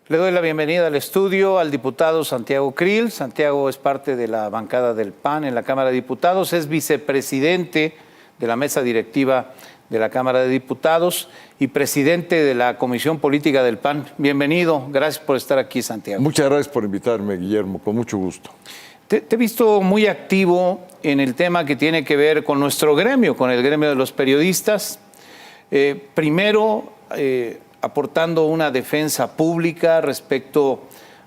Le doy la bienvenida al estudio al diputado Santiago Krill. Santiago es parte de la bancada del PAN en la Cámara de Diputados, es vicepresidente de la mesa directiva de la Cámara de Diputados y presidente de la Comisión Política del PAN. Bienvenido, gracias por estar aquí, Santiago. Muchas gracias por invitarme, Guillermo, con mucho gusto. Te he visto muy activo en el tema que tiene que ver con nuestro gremio, con el gremio de los periodistas. Primero, aportando una defensa pública respecto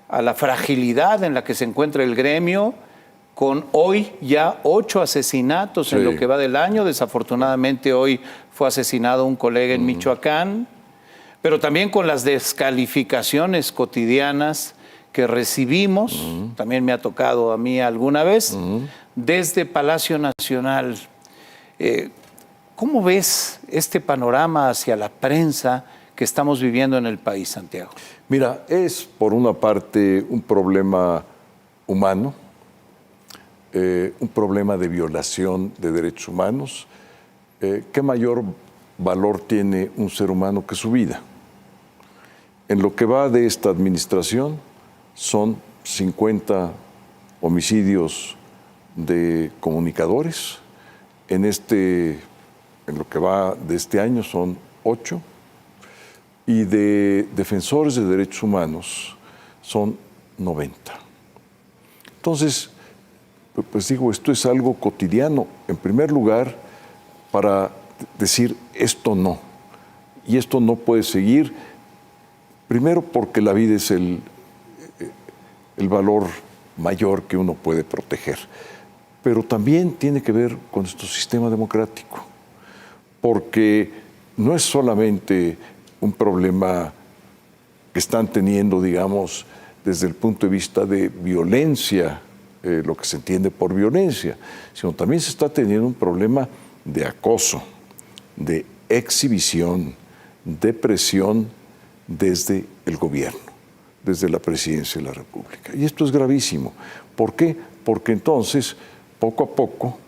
a la fragilidad en la que se encuentra el gremio, con hoy ya 8 asesinatos en lo que va del año. Desafortunadamente hoy fue asesinado un colega en Michoacán, pero también con las descalificaciones cotidianas que recibimos, también me ha tocado a mí alguna vez, desde Palacio Nacional. ¿Cómo ves este panorama hacia la prensa que estamos viviendo en el país, Santiago? Mira, es por una parte un problema humano, un problema de violación de derechos humanos. ¿Qué mayor valor tiene un ser humano que su vida? En lo que va de esta administración son 50 homicidios de comunicadores. En lo que va de este año son 8. Y de defensores de derechos humanos son 90. Entonces, pues digo, esto es algo cotidiano. En primer lugar, para decir esto no, y esto no puede seguir, primero porque la vida es el valor mayor que uno puede proteger, pero también tiene que ver con nuestro sistema democrático, porque no es solamente un problema que están teniendo, digamos, desde el punto de vista de violencia, lo que se entiende por violencia, sino también se está teniendo un problema de acoso, de exhibición, de presión desde el gobierno, desde la presidencia de la República. Y esto es gravísimo. ¿Por qué? Porque entonces, poco a poco,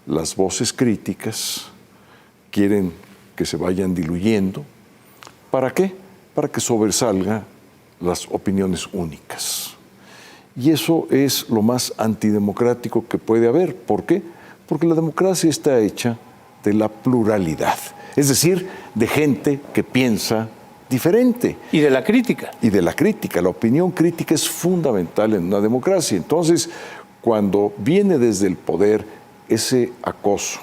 las voces críticas quieren que se vayan diluyendo. ¿Para qué? Para que sobresalgan las opiniones únicas. Y eso es lo más antidemocrático que puede haber. ¿Por qué? Porque la democracia está hecha de la pluralidad, es decir, de gente que piensa diferente. Y de la crítica. Y de la crítica. La opinión crítica es fundamental en una democracia. Entonces, cuando viene desde el poder ese acoso,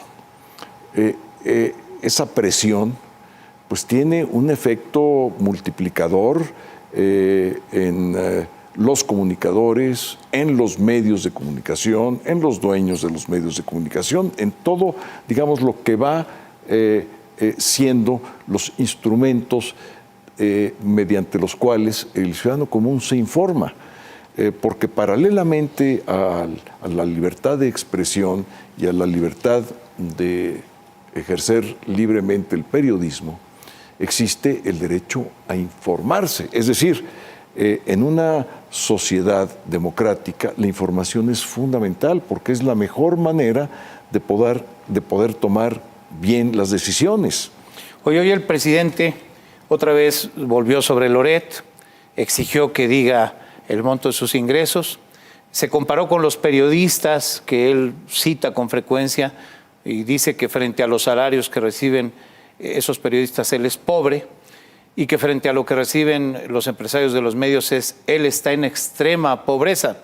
esa presión, pues tiene un efecto multiplicador en los comunicadores, en los medios de comunicación, en los dueños de los medios de comunicación, en todo, digamos, lo que va siendo los instrumentos mediante los cuales el ciudadano común se informa. Porque paralelamente a la libertad de expresión y a la libertad de ejercer libremente el periodismo, existe el derecho a informarse. Es decir, en una sociedad democrática la información es fundamental porque es la mejor manera de poder tomar bien las decisiones. Hoy el presidente otra vez volvió sobre Loret, exigió que diga el monto de sus ingresos, se comparó con los periodistas que él cita con frecuencia y dice que frente a los salarios que reciben esos periodistas él es pobre y que frente a lo que reciben los empresarios de los medios él está en extrema pobreza.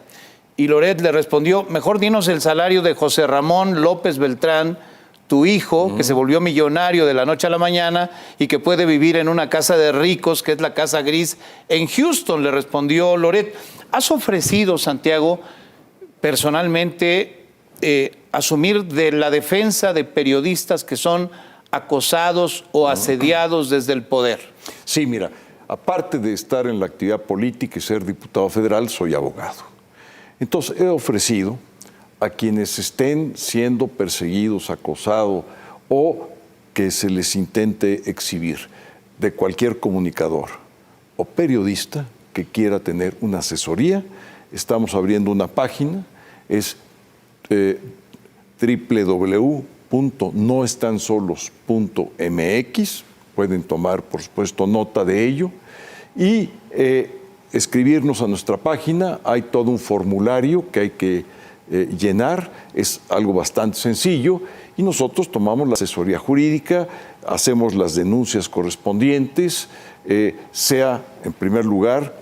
Y Loret le respondió, mejor dinos el salario de José Ramón López Beltrán, tu hijo, que se volvió millonario de la noche a la mañana y que puede vivir en una casa de ricos, que es la Casa Gris, en Houston, le respondió Loret. ¿Has ofrecido, Santiago, personalmente asumir de la defensa de periodistas que son acosados o asediados desde el poder? Sí, mira, aparte de estar en la actividad política y ser diputado federal, soy abogado. Entonces he ofrecido a quienes estén siendo perseguidos, acosados o que se les intente exhibir de cualquier comunicador o periodista que quiera tener una asesoría. Estamos abriendo una página, es www.noestansolos.mx. Pueden tomar, por supuesto, nota de ello. Y escribirnos a nuestra página, hay todo un formulario que hay que llenar, es algo bastante sencillo y nosotros tomamos la asesoría jurídica, hacemos las denuncias correspondientes, sea en primer lugar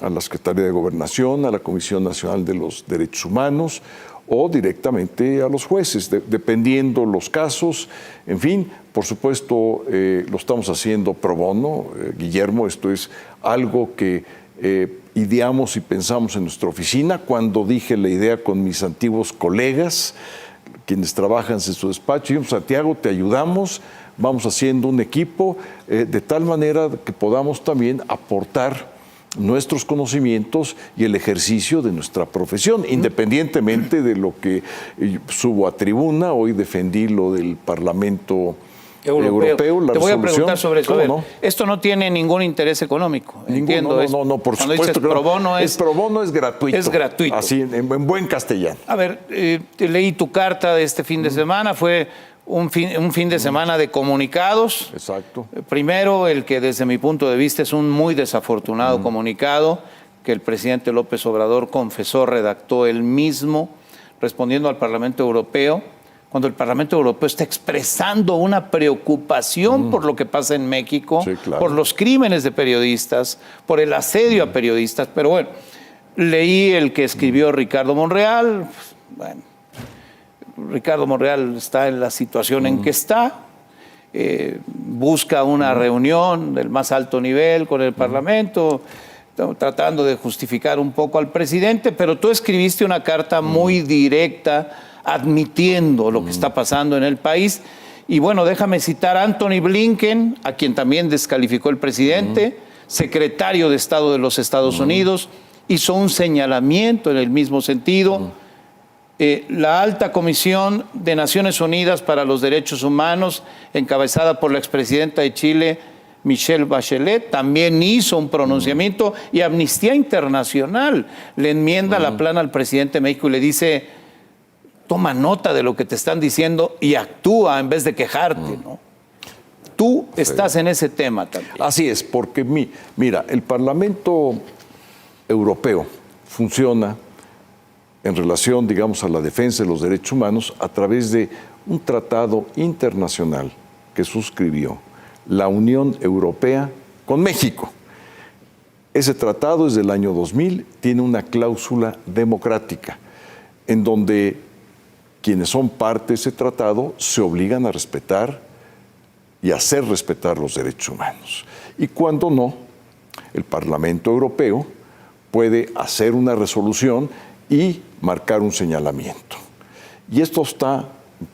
a la Secretaría de Gobernación, a la Comisión Nacional de los Derechos Humanos o directamente a los jueces, dependiendo los casos. En fin, por supuesto, lo estamos haciendo pro bono. Guillermo, esto es algo que ideamos y pensamos en nuestra oficina. Cuando dije la idea con mis antiguos colegas, quienes trabajan en su despacho, dijimos, Santiago, te ayudamos, vamos haciendo un equipo de tal manera que podamos también aportar nuestros conocimientos y el ejercicio de nuestra profesión, independientemente de lo que subo a tribuna. Hoy defendí lo del Parlamento Europeo, la Te voy a preguntar sobre eso. No? Esto no tiene ningún interés económico. Entiendo. No, por supuesto que pro bono es pro bono, es gratuito. Es gratuito. Así, en buen castellano. A ver, leí tu carta de este fin de semana, fue un fin de semana de comunicados. Exacto. Primero, el que desde mi punto de vista es un muy desafortunado comunicado, que el presidente López Obrador confesó, redactó él mismo, respondiendo al Parlamento Europeo, cuando el Parlamento Europeo está expresando una preocupación por lo que pasa en México, sí, claro, por los crímenes de periodistas, por el asedio a periodistas. Pero bueno, leí el que escribió Ricardo Monreal. Bueno, Ricardo Monreal está en la situación en que está, busca una reunión del más alto nivel con el Parlamento, tratando de justificar un poco al presidente, pero tú escribiste una carta muy directa admitiendo lo que está pasando en el país. Y bueno, déjame citar a Anthony Blinken, a quien también descalificó el presidente, secretario de Estado de los Estados Unidos, hizo un señalamiento en el mismo sentido. La Alta Comisión de Naciones Unidas para los Derechos Humanos, encabezada por la expresidenta de Chile, Michelle Bachelet, también hizo un pronunciamiento, y Amnistía Internacional le enmienda la plana al presidente de México y le dice: toma nota de lo que te están diciendo y actúa en vez de quejarte, ¿no? Tú estás en ese tema también. Así es, porque mira, el Parlamento Europeo funciona en relación, digamos, a la defensa de los derechos humanos a través de un tratado internacional que suscribió la Unión Europea con México. Ese tratado es del año 2000, tiene una cláusula democrática en donde quienes son parte de ese tratado se obligan a respetar y hacer respetar los derechos humanos. Y cuando no, el Parlamento Europeo puede hacer una resolución y marcar un señalamiento. Y esto está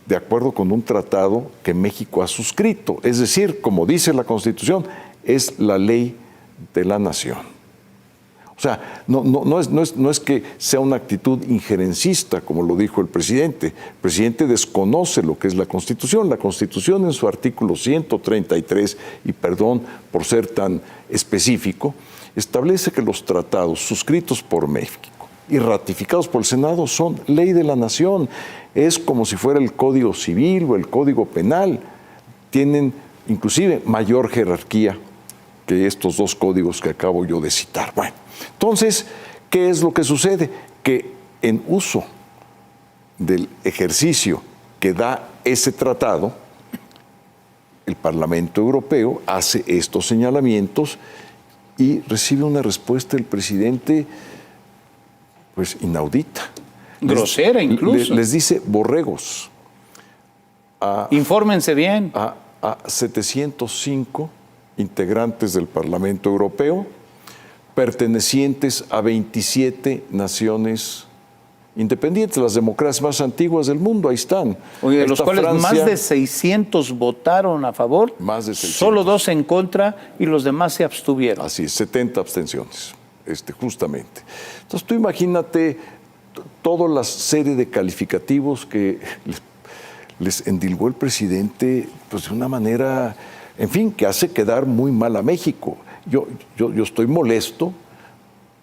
de acuerdo con un tratado que México ha suscrito. Es decir, como dice la Constitución, es la ley de la nación. O sea, no es que sea una actitud injerencista, como lo dijo el presidente. El presidente desconoce lo que es la Constitución. La Constitución, en su artículo 133, y perdón por ser tan específico, establece que los tratados suscritos por México y ratificados por el Senado son ley de la nación. Es como si fuera el Código Civil o el Código Penal. Tienen inclusive mayor jerarquía que estos dos códigos que acabo yo de citar. Bueno, entonces, ¿qué es lo que sucede? Que en uso del ejercicio que da ese tratado, el Parlamento Europeo hace estos señalamientos y recibe una respuesta del presidente, pues, inaudita. Grosera incluso. Les dice borregos. Infórmense bien. A 705 integrantes del Parlamento Europeo, pertenecientes a 27 naciones independientes, las democracias más antiguas del mundo, ahí están. Oye, de los cuales Francia, más de 600 votaron a favor, más de 600. Solo 2 en contra y los demás se abstuvieron. Así es, 70 abstenciones, justamente. Entonces tú imagínate toda la serie de calificativos que les endilgó el presidente, pues de una manera, en fin, que hace quedar muy mal a México. Yo estoy molesto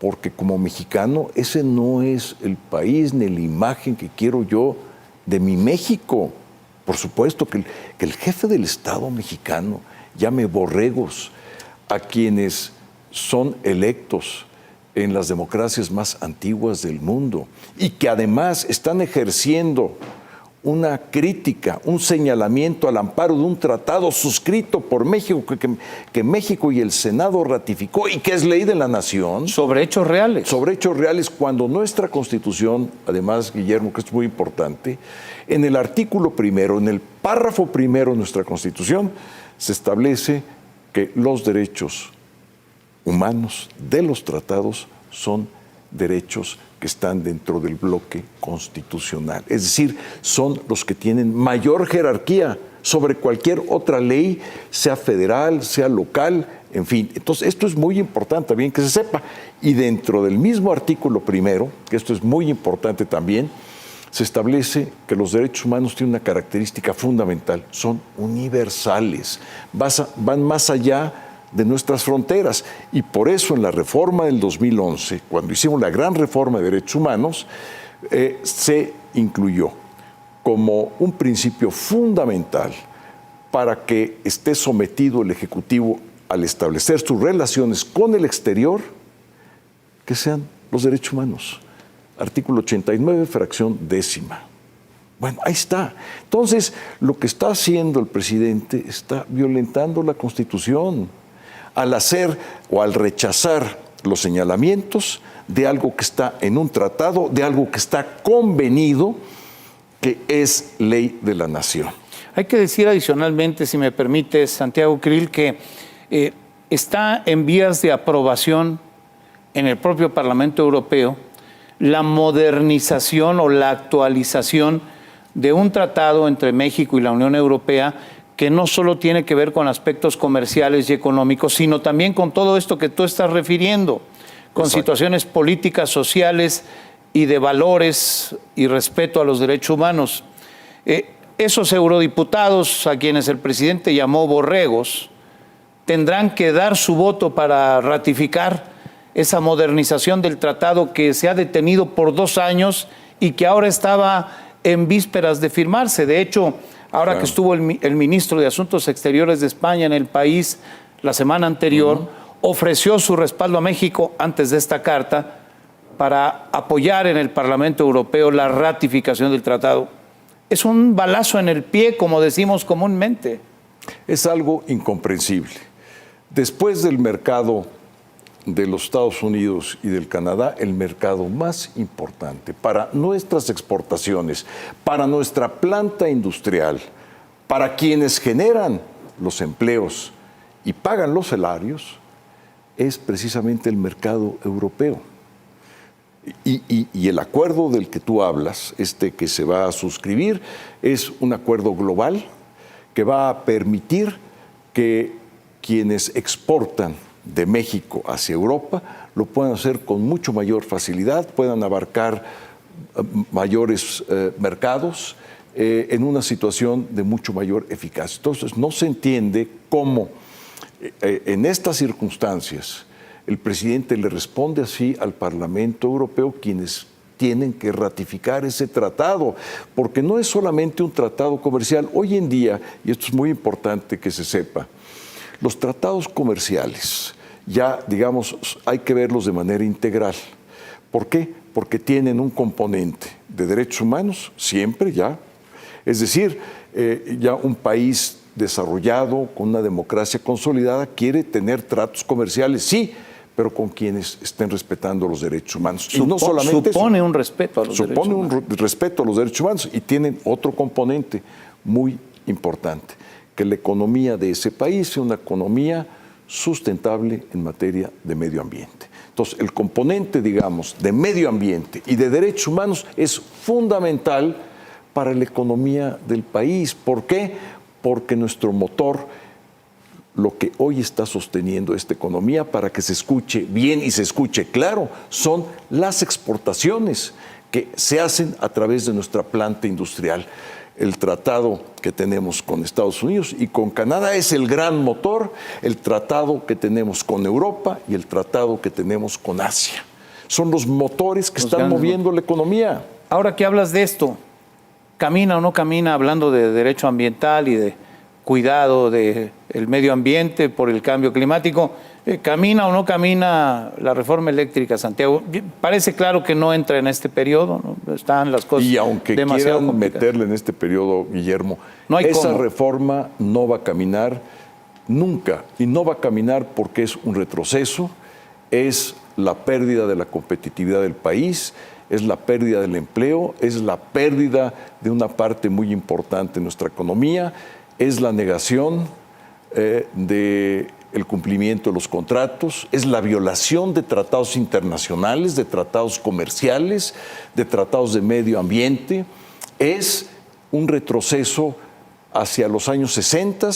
porque como mexicano ese no es el país ni la imagen que quiero yo de mi México. Por supuesto que el jefe del Estado mexicano llame borregos a quienes son electos en las democracias más antiguas del mundo y que además están ejerciendo una crítica, un señalamiento al amparo de un tratado suscrito por México, que México y el Senado ratificó y que es ley de la nación. Sobre hechos reales. Sobre hechos reales, cuando nuestra Constitución, además, Guillermo, que es muy importante, en el artículo primero, en el párrafo primero de nuestra Constitución, se establece que los derechos humanos de los tratados son derechos que están dentro del bloque constitucional. Es decir, son los que tienen mayor jerarquía sobre cualquier otra ley, sea federal, sea local, en fin. Entonces, esto es muy importante también que se sepa. Y dentro del mismo artículo primero, que esto es muy importante también, se establece que los derechos humanos tienen una característica fundamental, son universales, van más allá de nuestras fronteras. Y por eso en la reforma del 2011, cuando hicimos la gran reforma de derechos humanos, se incluyó como un principio fundamental para que esté sometido el Ejecutivo al establecer sus relaciones con el exterior, que sean los derechos humanos. Artículo 89, fracción 10ª. Bueno, ahí está. Entonces, lo que está haciendo el presidente está violentando la Constitución al hacer o al rechazar los señalamientos de algo que está en un tratado, de algo que está convenido, que es ley de la nación. Hay que decir adicionalmente, si me permite, Santiago Krill, que está en vías de aprobación en el propio Parlamento Europeo la modernización o la actualización de un tratado entre México y la Unión Europea que no solo tiene que ver con aspectos comerciales y económicos, sino también con todo esto que tú estás refiriendo, con Exacto. situaciones políticas, sociales y de valores y respeto a los derechos humanos. Esos eurodiputados a quienes el presidente llamó borregos tendrán que dar su voto para ratificar esa modernización del tratado que se ha detenido por 2 años y que ahora estaba en vísperas de firmarse. De hecho, ahora que estuvo el ministro de Asuntos Exteriores de España en el país la semana anterior, ofreció su respaldo a México antes de esta carta para apoyar en el Parlamento Europeo la ratificación del tratado. Es un balazo en el pie, como decimos comúnmente. Es algo incomprensible. Después del mercado de los Estados Unidos y del Canadá, el mercado más importante para nuestras exportaciones, para nuestra planta industrial, para quienes generan los empleos y pagan los salarios, es precisamente el mercado europeo. Y el acuerdo del que tú hablas, que se va a suscribir, es un acuerdo global que va a permitir que quienes exportan de México hacia Europa lo puedan hacer con mucho mayor facilidad, puedan abarcar mayores mercados en una situación de mucho mayor eficacia. Entonces, no se entiende cómo en estas circunstancias el presidente le responde así al Parlamento Europeo, quienes tienen que ratificar ese tratado, porque no es solamente un tratado comercial. Hoy en día, y esto es muy importante que se sepa, los tratados comerciales ya, digamos, hay que verlos de manera integral. ¿Por qué? Porque tienen un componente de derechos humanos, siempre ya. Es decir, ya un país desarrollado, con una democracia consolidada, quiere tener tratos comerciales, sí, pero con quienes estén respetando los derechos humanos. Y no solamente supone un respeto a los derechos humanos. Supone un respeto a los derechos humanos y tienen otro componente muy importante, que la economía de ese país sea una economía sustentable en materia de medio ambiente. Entonces, el componente, digamos, de medio ambiente y de derechos humanos es fundamental para la economía del país. ¿Por qué? Porque nuestro motor, lo que hoy está sosteniendo esta economía, para que se escuche bien y se escuche claro, son las exportaciones que se hacen a través de nuestra planta industrial. El tratado que tenemos con Estados Unidos y con Canadá es el gran motor, el tratado que tenemos con Europa y el tratado que tenemos con Asia. Son los motores que están moviendo la economía. Ahora que hablas de esto, ¿camina o no camina, hablando de derecho ambiental y de cuidado del medio ambiente, por el cambio climático. ¿Camina o no camina la reforma eléctrica, Santiago? Parece claro que no entra en este periodo, ¿no? Están las cosas y aunque demasiado quieran complicadas. meterle en este periodo, Guillermo, No hay esa cómo. reforma no va a caminar nunca, y no va a caminar porque es un retroceso, es la pérdida de la competitividad del país, es la pérdida del empleo, es la pérdida de una parte muy importante de nuestra economía, es la negación del cumplimiento de los contratos, es la violación de tratados internacionales, de tratados comerciales, de tratados de medio ambiente, es un retroceso hacia los años 60,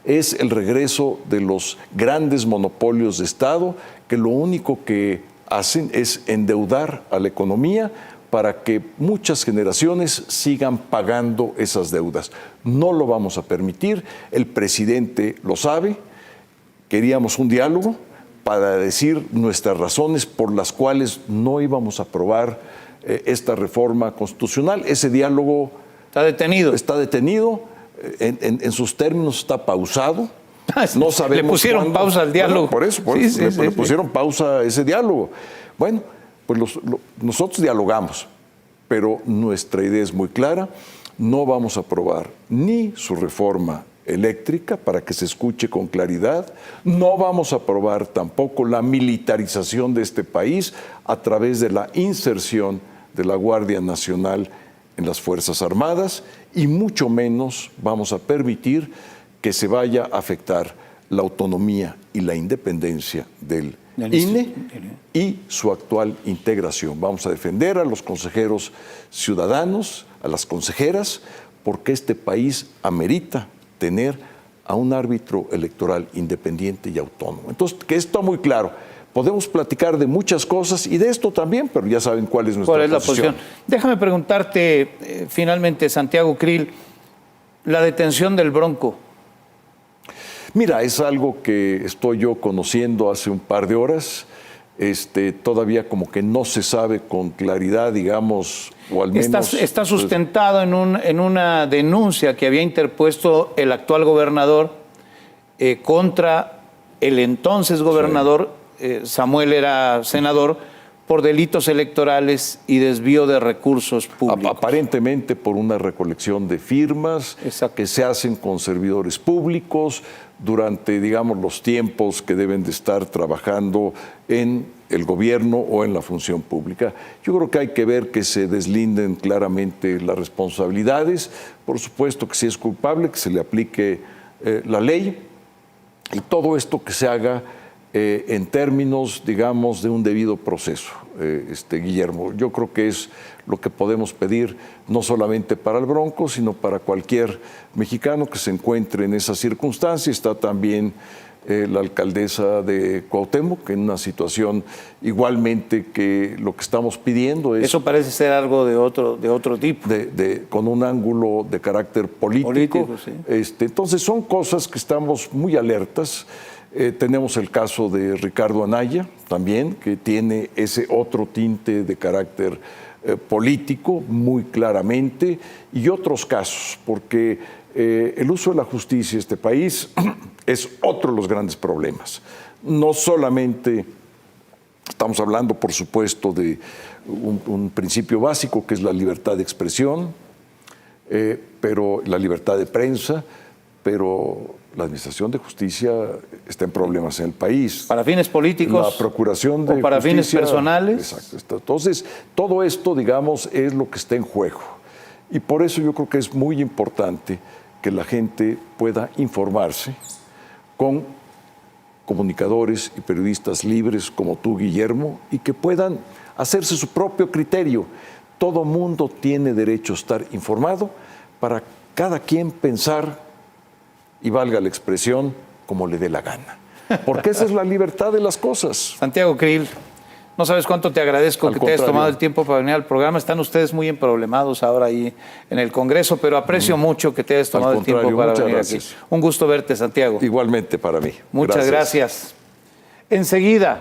es el regreso de los grandes monopolios de Estado que lo único que hacen es endeudar a la economía para que muchas generaciones sigan pagando esas deudas. No lo vamos a permitir, el presidente lo sabe, queríamos un diálogo para decir nuestras razones por las cuales no íbamos a aprobar esta reforma constitucional. Ese diálogo Está detenido. está detenido, en sus términos está pausado. No sabemos Le pusieron cuándo. pausa al diálogo. Bueno, por eso le pusieron pausa a ese diálogo. Bueno, pues nosotros dialogamos, pero nuestra idea es muy clara. No vamos a aprobar ni su reforma eléctrica para que se escuche con claridad. No vamos a aprobar tampoco la militarización de este país a través de la inserción de la Guardia Nacional en las Fuerzas Armadas, y mucho menos vamos a permitir que se vaya a afectar la autonomía y la independencia del INE y su actual integración. Vamos a defender a los consejeros ciudadanos, a las consejeras, porque este país amerita tener a un árbitro electoral independiente y autónomo. Entonces, que esto está muy claro. Podemos platicar de muchas cosas y de esto también, pero ya saben cuál es nuestra posición. Déjame preguntarte finalmente, Santiago Krill, la detención del Bronco. Mira, es algo que estoy yo conociendo hace un par de horas. Todavía como que no se sabe con claridad, digamos, o al menos... Está sustentado en una denuncia que había interpuesto el actual gobernador contra el entonces gobernador, Samuel era senador, por delitos electorales y desvío de recursos públicos. Aparentemente por una recolección de firmas. Exacto. Que se hacen con servidores públicos durante, digamos, los tiempos que deben de estar trabajando en el gobierno o en la función pública. Yo creo que hay que ver que se deslinden claramente las responsabilidades. Por supuesto que si es culpable, que se le aplique la ley, y todo esto que se haga en términos, digamos, de un debido proceso, Guillermo. Yo creo que es lo que podemos pedir, no solamente para el Bronco, sino para cualquier mexicano que se encuentre en esa circunstancia. Está también la alcaldesa de Cuauhtémoc, en una situación igualmente que lo que estamos pidiendo es... Eso parece ser algo de otro tipo. Con un ángulo de carácter político. Sí. Entonces son cosas que estamos muy alertas. Tenemos el caso de Ricardo Anaya también, que tiene ese otro tinte de carácter político muy claramente, y otros casos, porque el uso de la justicia en este país es otro de los grandes problemas. No solamente estamos hablando, por supuesto, de un principio básico que es la libertad de expresión, pero la libertad de prensa, pero la administración de justicia está en problemas en el país. ¿Para fines políticos? La procuración de ¿O para justicia, fines personales? Exacto. Entonces, todo esto, digamos, es lo que está en juego. Y por eso yo creo que es muy importante que la gente pueda informarse con comunicadores y periodistas libres como tú, Guillermo, y que puedan hacerse su propio criterio. Todo mundo tiene derecho a estar informado para cada quien pensar, y valga la expresión, como le dé la gana. Porque esa es la libertad de las cosas. Santiago Krill, no sabes cuánto te agradezco que te hayas tomado el tiempo para venir al programa. Están ustedes muy emproblemados ahora ahí en el Congreso, pero aprecio mucho que te hayas tomado el tiempo para venir aquí. Un gusto verte, Santiago. Igualmente para mí. Muchas gracias. Enseguida